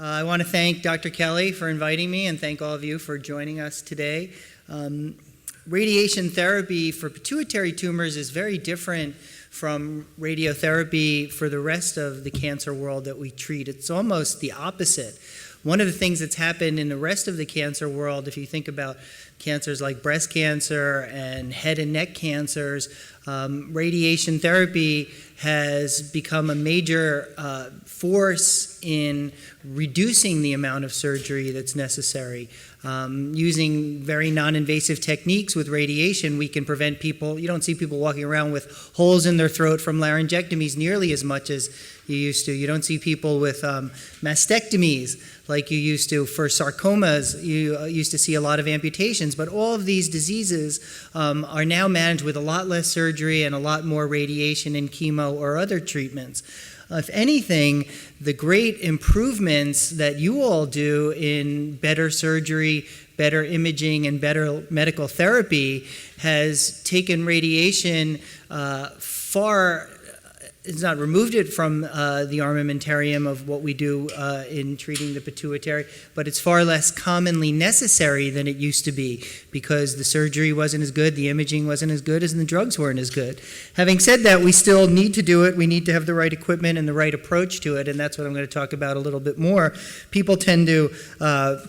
I want to thank Dr. Kelly for inviting me and thank all of you for joining us today. Radiation therapy for pituitary tumors is very different from radiotherapy for the rest of the cancer world that we treat. It's almost the opposite. One of the things that's happened in the rest of the cancer world, if you think about cancers like breast cancer and head and neck cancers, radiation therapy has become a major force in reducing the amount of surgery that's necessary. Using very non-invasive techniques with radiation, we can prevent people, you don't see people walking around with holes in their throat from laryngectomies nearly as much as you used to. You don't see people with mastectomies like you used to. For sarcomas, you used to see a lot of amputations, but all of these diseases are now managed with a lot less surgery and a lot more radiation and chemo or other treatments. If anything, the great improvements that you all do in better surgery, better imaging, and better medical therapy has taken radiation it's not removed it from the armamentarium of what we do in treating the pituitary, but it's far less commonly necessary than it used to be because the surgery wasn't as good, the imaging wasn't as good, and the drugs weren't as good. Having said that, we still need to do it. We need to have the right equipment and the right approach to it, and that's what I'm going to talk about a little bit more. People tend to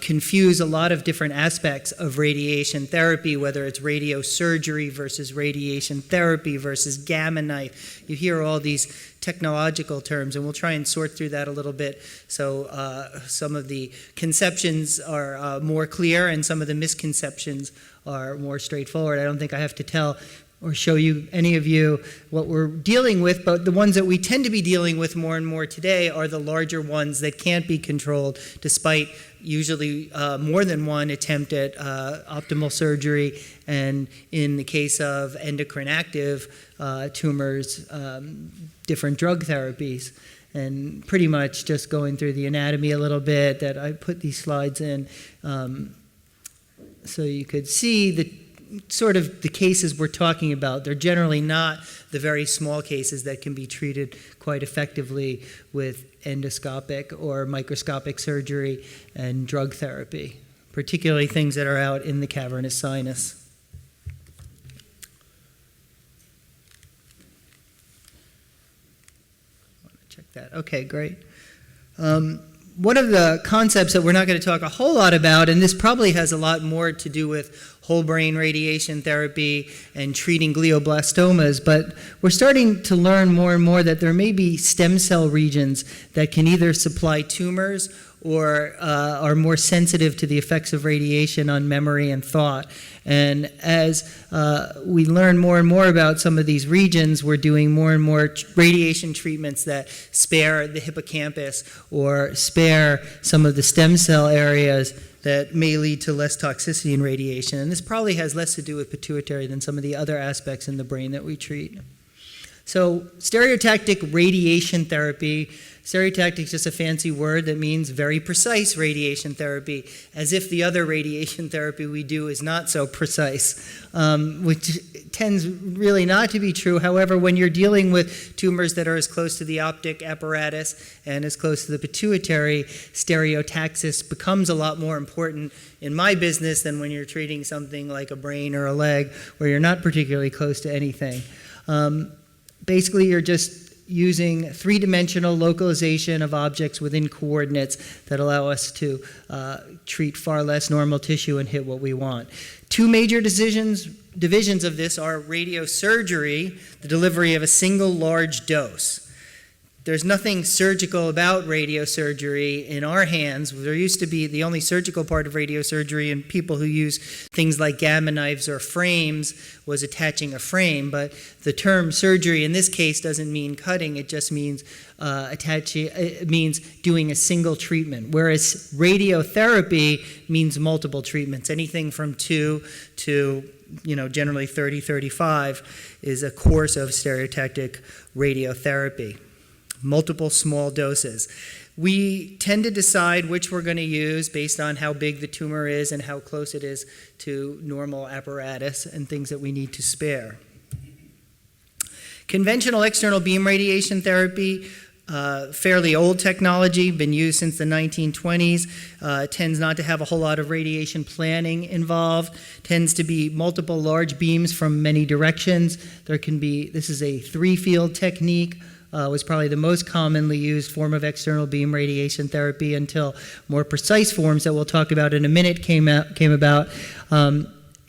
confuse a lot of different aspects of radiation therapy, whether it's radiosurgery versus radiation therapy versus gamma knife. You hear all these technological terms, and we'll try and sort through that a little bit so some of the conceptions are more clear and some of the misconceptions are more straightforward. I don't think I have to tell or show you, any of you, what we're dealing with, but the ones that we tend to be dealing with more and more today are the larger ones that can't be controlled despite usually more than one attempt at optimal surgery, and in the case of endocrine active tumors, different drug therapies. And pretty much just going through the anatomy a little bit, that I put these slides in so you could see the sort of the cases we're talking about. They're generally not the very small cases that can be treated quite effectively with endoscopic or microscopic surgery and drug therapy, particularly things that are out in the cavernous sinus. Check that. Okay, great. One of the concepts that we're not going to talk a whole lot about, and this probably has a lot more to do with whole brain radiation therapy and treating glioblastomas, but we're starting to learn more and more that there may be stem cell regions that can either supply tumors or are more sensitive to the effects of radiation on memory and thought. And as we learn more and more about some of these regions, we're doing more and more radiation treatments that spare the hippocampus or spare some of the stem cell areas that may lead to less toxicity in radiation. And this probably has less to do with pituitary than some of the other aspects in the brain that we treat. So stereotactic radiation therapy. Stereotactic is just a fancy word that means very precise radiation therapy, as if the other radiation therapy we do is not so precise, which tends really not to be true. However, when you're dealing with tumors that are as close to the optic apparatus and as close to the pituitary, stereotaxis becomes a lot more important in my business than when you're treating something like a brain or a leg where you're not particularly close to anything. Basically, you're just using three-dimensional localization of objects within coordinates that allow us to treat far less normal tissue and hit what we want. Two major divisions of this are radiosurgery, the delivery of a single large dose. There's nothing surgical about radiosurgery in our hands. There used to be the only surgical part of radiosurgery in people who use things like gamma knives or frames was attaching a frame, but the term surgery in this case doesn't mean cutting, it just means it means doing a single treatment, whereas radiotherapy means multiple treatments. Anything from 2 to generally 30, 35 is a course of stereotactic radiotherapy. Multiple small doses. We tend to decide which we're going to use based on how big the tumor is and how close it is to normal apparatus and things that we need to spare. Conventional external beam radiation therapy fairly old technology, been used since the 1920s, tends not to have a whole lot of radiation planning involved, tends to be multiple large beams from many directions. This is a 3-field technique, was probably the most commonly used form of external beam radiation therapy until more precise forms that we'll talk about in a minute came about.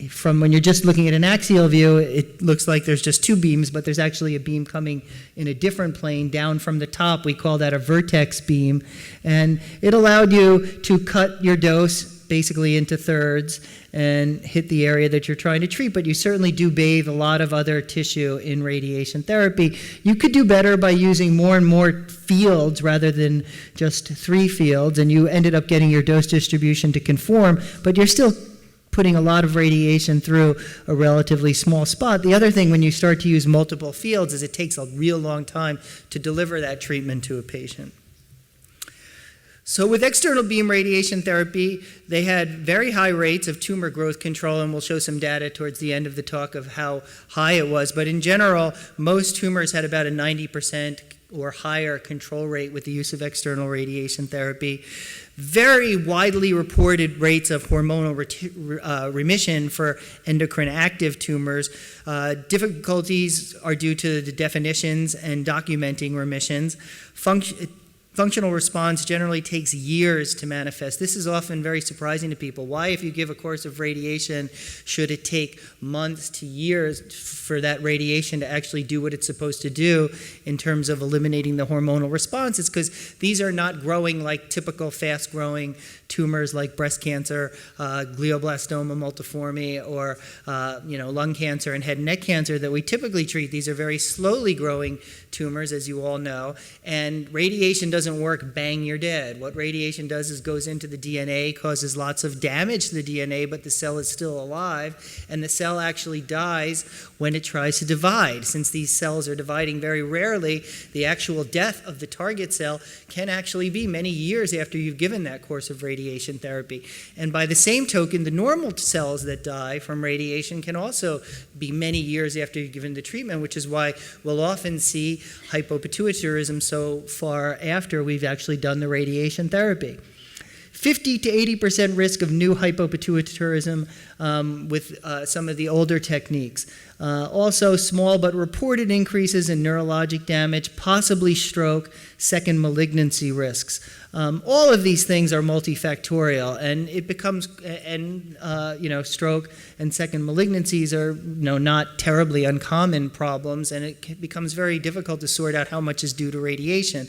From when you're just looking at an axial view, it looks like there's just 2 beams, but there's actually a beam coming in a different plane down from the top. We call that a vertex beam. And it allowed you to cut your dose basically into thirds and hit the area that you're trying to treat, but you certainly do bathe a lot of other tissue in radiation therapy. You could do better by using more and more fields rather than just 3 fields, and you ended up getting your dose distribution to conform, but you're still putting a lot of radiation through a relatively small spot. The other thing when you start to use multiple fields is it takes a real long time to deliver that treatment to a patient. So with external beam radiation therapy, they had very high rates of tumor growth control, and we'll show some data towards the end of the talk of how high it was. But in general, most tumors had about a 90% or higher control rate with the use of external radiation therapy. Very widely reported rates of hormonal remission for endocrine active tumors. Difficulties are due to the definitions and documenting remissions. Functional response generally takes years to manifest. This is often very surprising to people. Why, if you give a course of radiation, should it take months to years for that radiation to actually do what it's supposed to do in terms of eliminating the hormonal response? It's because these are not growing like typical fast-growing tumors like breast cancer, glioblastoma multiforme, or lung cancer and head and neck cancer that we typically treat. These are very slowly growing tumors, as you all know, and radiation doesn't work, bang, you're dead. What radiation does is goes into the DNA, causes lots of damage to the DNA, but the cell is still alive, and the cell actually dies when it tries to divide. Since these cells are dividing very rarely, the actual death of the target cell can actually be many years after you've given that course of radiation therapy. And by the same token, the normal cells that die from radiation can also be many years after you've given the treatment, which is why we'll often see hypopituitarism so far after we've actually done the radiation therapy. 50 to 80% risk of new hypopituitarism with some of the older techniques. Also small but reported increases in neurologic damage, possibly stroke, second malignancy risks. All of these things are multifactorial, and it becomes, stroke and second malignancies are not terribly uncommon problems, and it becomes very difficult to sort out how much is due to radiation.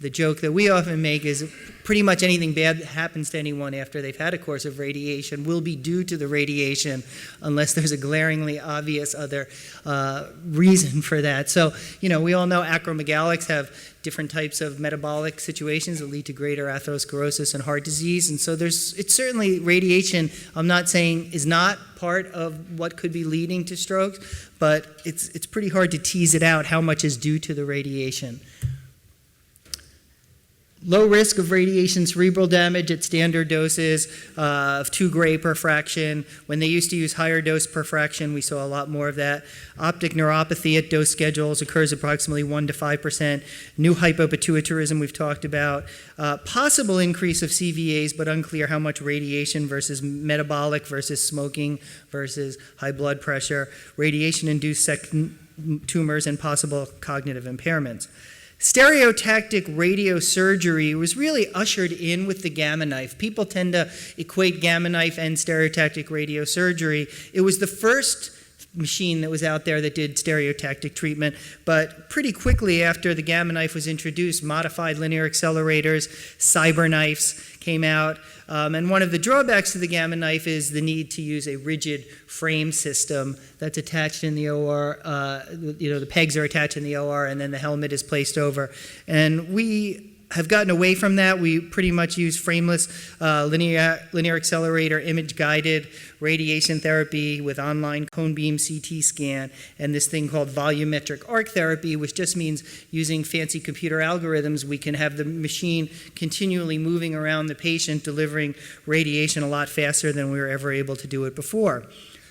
The joke that we often make is pretty much anything bad that happens to anyone after they've had a course of radiation will be due to the radiation unless there's a glaringly obvious other reason for that. So, we all know acromegalics have different types of metabolic situations that lead to greater atherosclerosis and heart disease. And so it's certainly radiation, I'm not saying is not part of what could be leading to strokes, but it's pretty hard to tease it out how much is due to the radiation. Low risk of radiation cerebral damage at standard doses of 2 gray per fraction. When they used to use higher dose per fraction, we saw a lot more of that. Optic neuropathy at dose schedules occurs approximately 1 to 5%. New hypopituitarism we've talked about. Possible increase of CVAs, but unclear how much radiation versus metabolic versus smoking versus high blood pressure. Radiation-induced tumors and possible cognitive impairments. Stereotactic radiosurgery was really ushered in with the Gamma Knife. People tend to equate Gamma Knife and stereotactic radiosurgery. It was the first machine that was out there that did stereotactic treatment, but pretty quickly after the Gamma Knife was introduced, modified linear accelerators, CyberKnives came out, and one of the drawbacks to the Gamma Knife is the need to use a rigid frame system that's attached in the OR. The pegs are attached in the OR, and then the helmet is placed over. And we have gotten away from that. We pretty much use frameless linear accelerator, image-guided radiation therapy with online cone beam CT scan, and this thing called volumetric arc therapy, which just means using fancy computer algorithms, we can have the machine continually moving around the patient, delivering radiation a lot faster than we were ever able to do it before.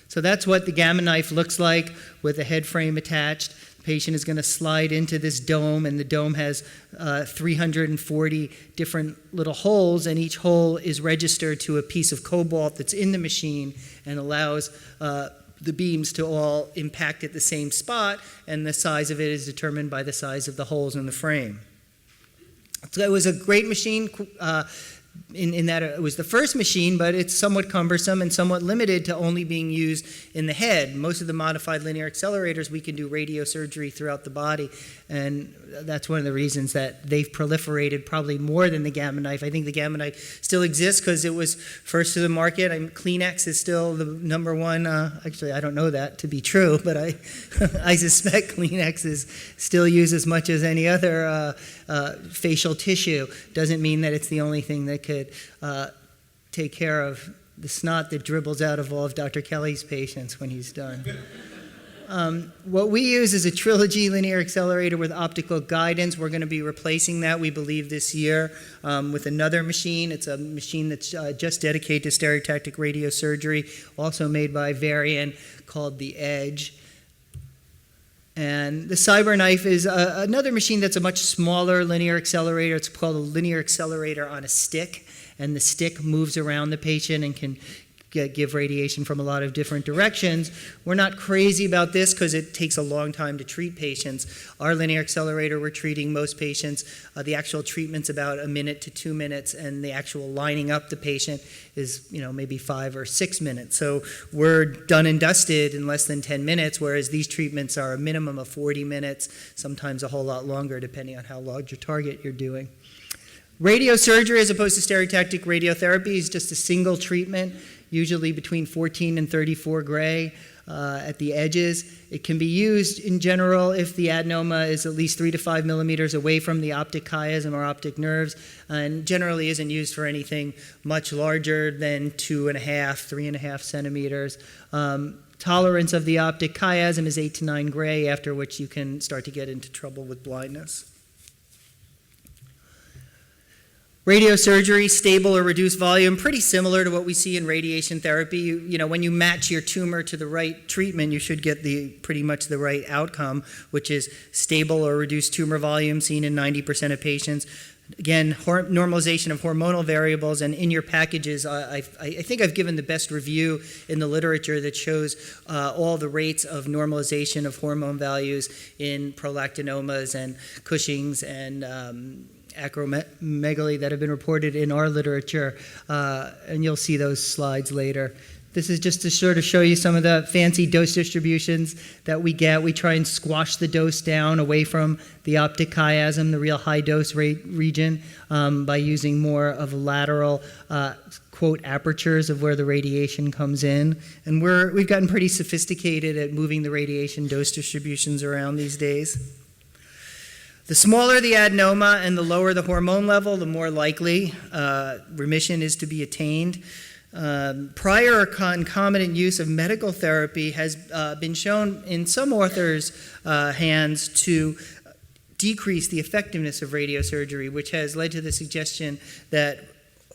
So that's what the Gamma Knife looks like with the head frame attached. The patient is going to slide into this dome, and the dome has 340 different little holes, and each hole is registered to a piece of cobalt that's in the machine and allows the beams to all impact at the same spot, and the size of it is determined by the size of the holes in the frame. So it was a great machine in that it was the first machine, but it's somewhat cumbersome and somewhat limited to only being used in the head. Most of the modified linear accelerators, we can do radiosurgery throughout the body, and that's one of the reasons that they've proliferated probably more than the Gamma Knife. I think the Gamma Knife still exists because it was first to the market. Kleenex is still the number one. Actually, I don't know that to be true, but I suspect Kleenex is still used as much as any other facial tissue. Doesn't mean that it's the only thing that could take care of the snot that dribbles out of all of Dr. Kelly's patients when he's done. What we use is a Trilogy linear accelerator with optical guidance. We're going to be replacing that, we believe, this year with another machine. It's a machine that's just dedicated to stereotactic radiosurgery, also made by Varian, called the Edge. And the CyberKnife is another machine that's a much smaller linear accelerator. It's called a linear accelerator on a stick, and the stick moves around the patient and can give radiation from a lot of different directions. We're not crazy about this because it takes a long time to treat patients. Our linear accelerator, we're treating most patients. The actual treatment's about 1 minute to 2 minutes, and the actual lining up the patient is, maybe 5 or 6 minutes. So we're done and dusted in less than 10 minutes, whereas these treatments are a minimum of 40 minutes, sometimes a whole lot longer, depending on how large your target you're doing. Radiosurgery, as opposed to stereotactic radiotherapy, is just a single treatment, usually between 14 and 34 gray at the edges. It can be used in general if the adenoma is at least 3 to 5 millimeters away from the optic chiasm or optic nerves, and generally isn't used for anything much larger than 2.5, 3.5 centimeters. Tolerance of the optic chiasm is 8 to 9 gray, after which you can start to get into trouble with blindness. Radiosurgery, stable or reduced volume, pretty similar to what we see in radiation therapy. When you match your tumor to the right treatment, you should get pretty much the right outcome, which is stable or reduced tumor volume seen in 90% of patients. Again, normalization of hormonal variables, and in your packages, I think I've given the best review in the literature that shows all the rates of normalization of hormone values in prolactinomas and Cushing's and acromegaly that have been reported in our literature, and you'll see those slides later. This is just to sort of show you some of the fancy dose distributions that we get. We try and squash the dose down away from the optic chiasm, the real high dose region, by using more of lateral quote apertures of where the radiation comes in. And we've gotten pretty sophisticated at moving the radiation dose distributions around these days. The smaller the adenoma and the lower the hormone level, the more likely remission is to be attained. Prior or concomitant use of medical therapy has been shown in some authors' hands to decrease the effectiveness of radiosurgery, which has led to the suggestion that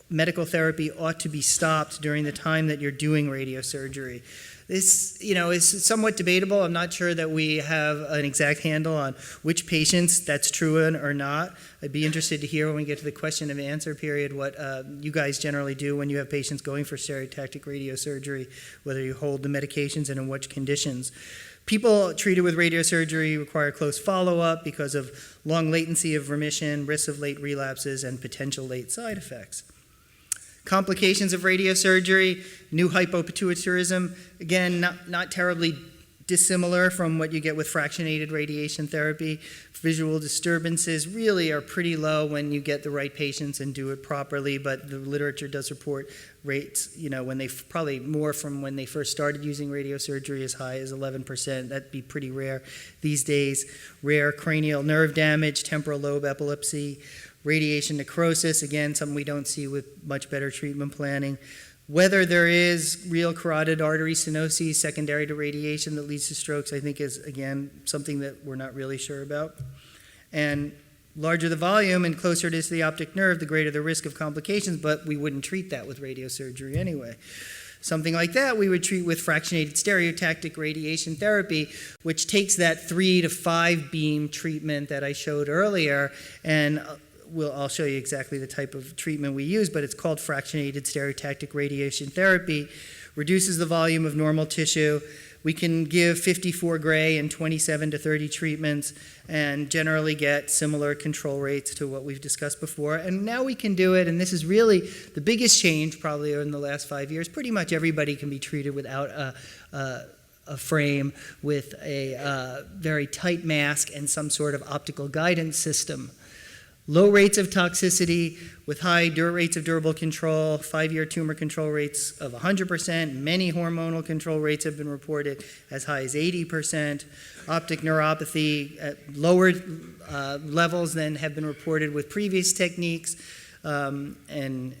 medical therapy ought to be stopped during the time that you're doing radiosurgery. This, is somewhat debatable. I'm not sure that we have an exact handle on which patients that's true in or not. I'd be interested to hear when we get to the question and answer period what you guys generally do when you have patients going for stereotactic radiosurgery, whether you hold the medications and in which conditions. People treated with radiosurgery require close follow-up because of long latency of remission, risks of late relapses, and potential late side effects. Complications of radiosurgery, new hypopituitarism, again, not terribly dissimilar from what you get with fractionated radiation therapy. Visual disturbances really are pretty low when you get the right patients and do it properly, but the literature does report rates, when they probably more from when they first started using radiosurgery, as high as 11%. That'd be pretty rare these days. Rare cranial nerve damage, temporal lobe epilepsy, radiation necrosis, again, something we don't see with much better treatment planning. Whether there is real carotid artery stenosis secondary to radiation that leads to strokes, I think is, again, something that we're not really sure about. And larger the volume and closer it is to the optic nerve, the greater the risk of complications, but we wouldn't treat that with radiosurgery anyway. something like that, we would treat with fractionated stereotactic radiation therapy, which takes that 3 to 5 beam treatment that I showed earlier, and I'll show you exactly the type of treatment we use, but it's called fractionated stereotactic radiation therapy. Reduces the volume of normal tissue. We can give 54 gray in 27 to 30 treatments and generally get similar control rates to what we've discussed before. And now we can do it, and this is really the biggest change probably in the last 5 years. Pretty much everybody can be treated without a frame with a very tight mask and some sort of optical guidance system. Low rates of toxicity with high rates of durable control, 5-year tumor control rates of 100%. Many hormonal control rates have been reported as high as 80%. Optic neuropathy at lower levels than have been reported with previous techniques, and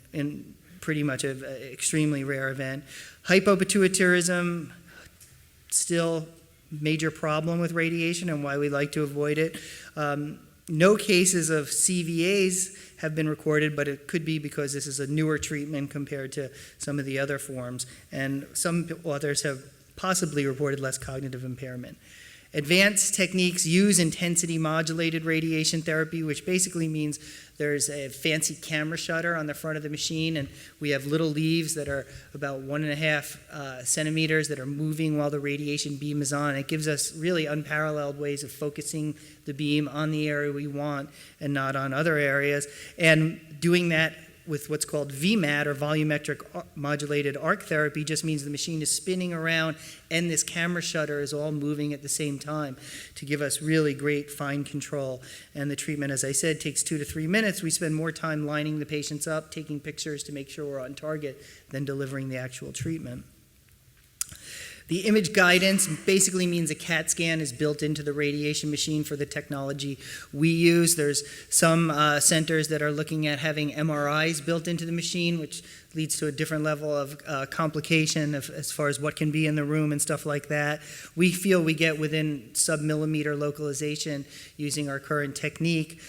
pretty much an extremely rare event. Hypopituitarism, still major problem with radiation and why we like to avoid it. No cases of CVAs have been recorded, but it could be because this is a newer treatment compared to some of the other forms. And some authors have possibly reported less cognitive impairment. Advanced techniques use intensity modulated radiation therapy, which basically means there's a fancy camera shutter on the front of the machine, and we have little leaves that are about 1.5 centimeters that are moving while the radiation beam is on. It gives us really unparalleled ways of focusing the beam on the area we want and not on other areas. And doing that with what's called VMAT, or volumetric modulated arc therapy, just means the machine is spinning around and this camera shutter is all moving at the same time to give us really great fine control. And the treatment, as I said, takes 2 to 3 minutes. We spend more time lining the patients up, taking pictures to make sure we're on target, than delivering the actual treatment. The image guidance basically means a CAT scan is built into the radiation machine for the technology we use. There's some centers that are looking at having MRIs built into the machine, which leads to a different level of complication as far as what can be in the room and stuff like that. We feel we get within sub-millimeter localization using our current technique,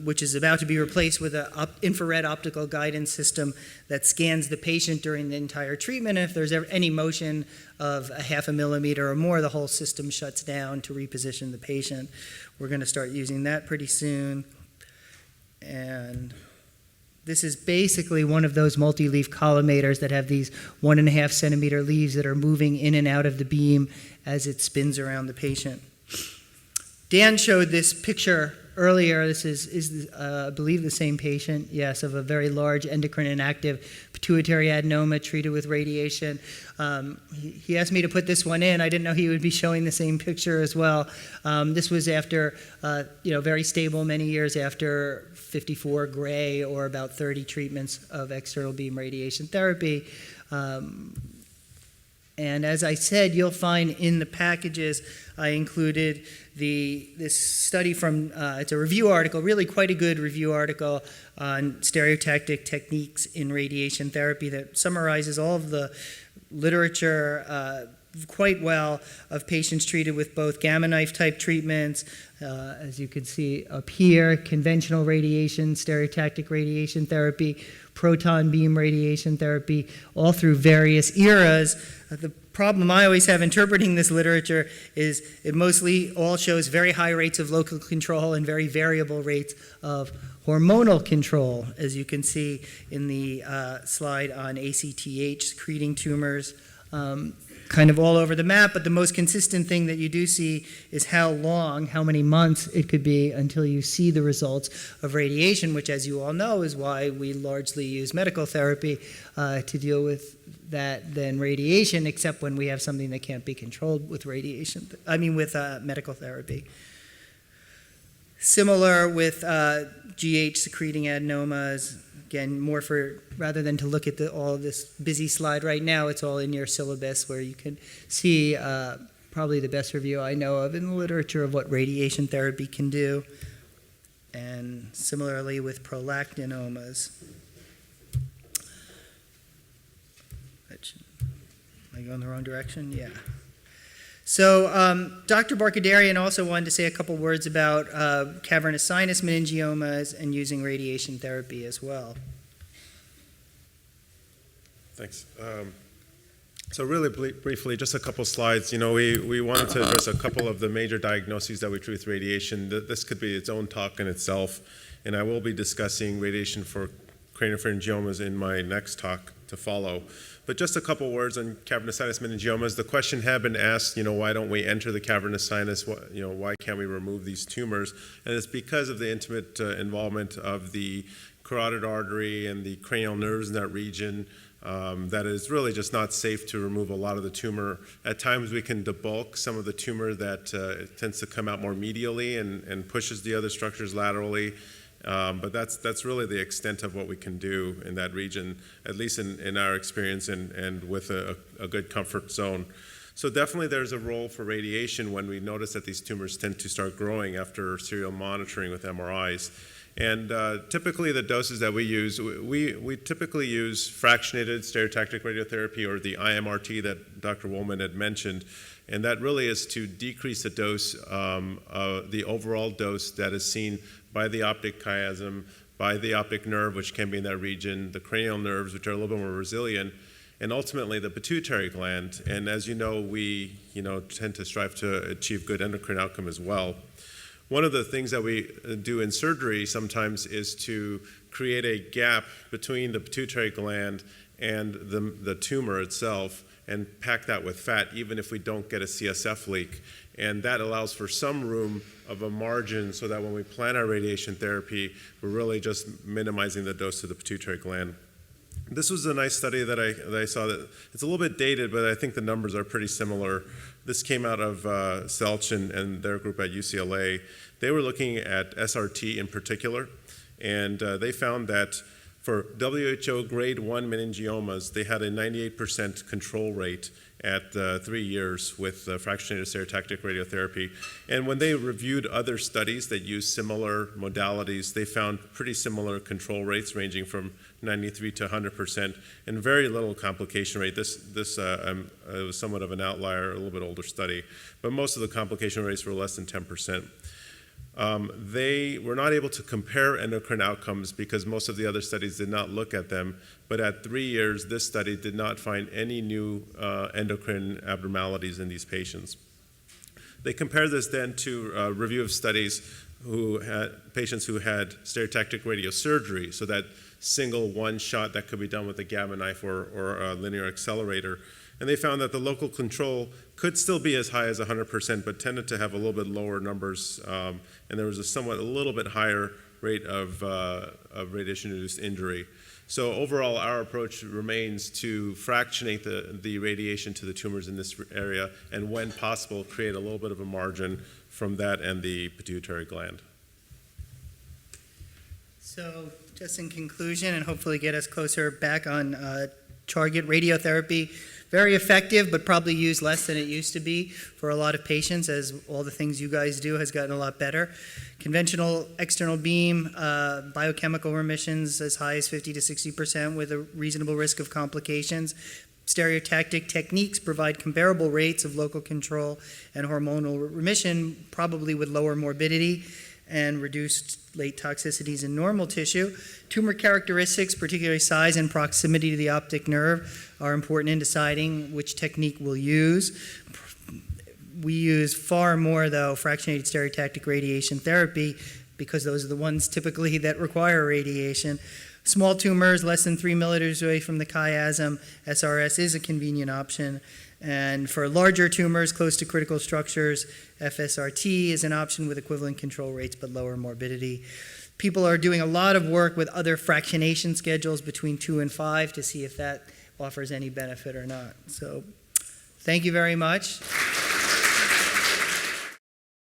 which is about to be replaced with an infrared optical guidance system that scans the patient during the entire treatment. And if there's ever any motion of 0.5 millimeter or more, the whole system shuts down to reposition the patient. We're going to start using that pretty soon. And this is basically one of those multi-leaf collimators that have these 1.5 centimeter leaves that are moving in and out of the beam as it spins around the patient. Dan showed this picture earlier. This is I believe, the same patient, yes, of a very large endocrine inactive pituitary adenoma treated with radiation. He asked me to put this one in. I didn't know he would be showing the same picture as well. This was after, very stable many years after 54 gray or about 30 treatments of external beam radiation therapy. And as I said, you'll find in the packages I included this study from, it's a review article, really quite a good review article on stereotactic techniques in radiation therapy that summarizes all of the literature quite well of patients treated with both gamma knife type treatments, as you can see up here, conventional radiation, stereotactic radiation therapy, proton beam radiation therapy, all through various eras. The problem I always have interpreting this literature is it mostly all shows very high rates of local control and very variable rates of hormonal control, as you can see in the slide on ACTH secreting tumors. Kind of all over the map, but the most consistent thing that you do see is how many months it could be until you see the results of radiation, which, as you all know, is why we largely use medical therapy to deal with that than radiation, except when we have something that can't be controlled with with medical therapy. Similar with GH secreting adenomas. Again, rather than to look at all of this busy slide right now, it's all in your syllabus where you can see probably the best review I know of in the literature of what radiation therapy can do. And similarly with prolactinomas. Am I going the wrong direction? Yeah. So Dr. Barkadarian also wanted to say a couple words about cavernous sinus meningiomas and using radiation therapy as well. Thanks. So really briefly, just a couple slides. We wanted to address a couple of the major diagnoses that we treat with radiation. This could be its own talk in itself, and I will be discussing radiation for craniopharyngiomas in my next talk to follow. But just a couple words on cavernous sinus meningiomas. The question had been asked, why don't we enter the cavernous sinus? Why can't we remove these tumors? And it's because of the intimate involvement of the carotid artery and the cranial nerves in that region. That is really just not safe to remove a lot of the tumor. At times we can debulk some of the tumor that tends to come out more medially and pushes the other structures laterally. But that's really the extent of what we can do in that region, at least in our experience and with a good comfort zone. So definitely there's a role for radiation when we notice that these tumors tend to start growing after serial monitoring with MRIs. And typically the doses that we use, we typically use fractionated stereotactic radiotherapy, or the IMRT that Dr. Woolman had mentioned. And that really is to decrease the dose, the overall dose that is seen by the optic chiasm, by the optic nerve, which can be in that region, the cranial nerves, which are a little bit more resilient, and ultimately the pituitary gland. And as you know, we tend to strive to achieve good endocrine outcome as well. One of the things that we do in surgery sometimes is to create a gap between the pituitary gland and the tumor itself and pack that with fat, even if we don't get a CSF leak. And that allows for some room of a margin so that when we plan our radiation therapy, we're really just minimizing the dose to the pituitary gland. This was a nice study that I saw. That it's a little bit dated, but I think the numbers are pretty similar. This came out of Selch and their group at UCLA. They were looking at SRT in particular, and they found that for WHO grade 1 meningiomas, they had a 98% control rate at 3 years with fractionated stereotactic radiotherapy. And when they reviewed other studies that used similar modalities, they found pretty similar control rates ranging from 93 to 100% and very little complication rate. This was somewhat of an outlier, a little bit older study, but most of the complication rates were less than 10%. They were not able to compare endocrine outcomes because most of the other studies did not look at them, but at 3 years, this study did not find any new endocrine abnormalities in these patients. They compared this then to a review of studies patients who had stereotactic radiosurgery, so that single one shot that could be done with a gamma knife or a linear accelerator. And they found that the local control could still be as high as 100%, but tended to have a little bit lower numbers, and there was a little bit higher rate of radiation-induced injury. So overall, our approach remains to fractionate the radiation to the tumors in this area, and when possible, create a little bit of a margin from that and the pituitary gland. So just in conclusion, and hopefully get us closer back on target radiotherapy, very effective, but probably used less than it used to be for a lot of patients, as all the things you guys do has gotten a lot better. Conventional external beam, biochemical remissions as high as 50 to 60% with a reasonable risk of complications. Stereotactic techniques provide comparable rates of local control and hormonal remission, probably with lower morbidity and reduced late toxicities in normal tissue. Tumor characteristics, particularly size and proximity to the optic nerve, are important in deciding which technique we'll use. We use far more, though, fractionated stereotactic radiation therapy because those are the ones typically that require radiation. Small tumors, less than 3 milliliters away from the chiasm, SRS is a convenient option. And for larger tumors close to critical structures, FSRT is an option with equivalent control rates but lower morbidity. People are doing a lot of work with other fractionation schedules between 2 and 5 to see if that offers any benefit or not. So thank you very much.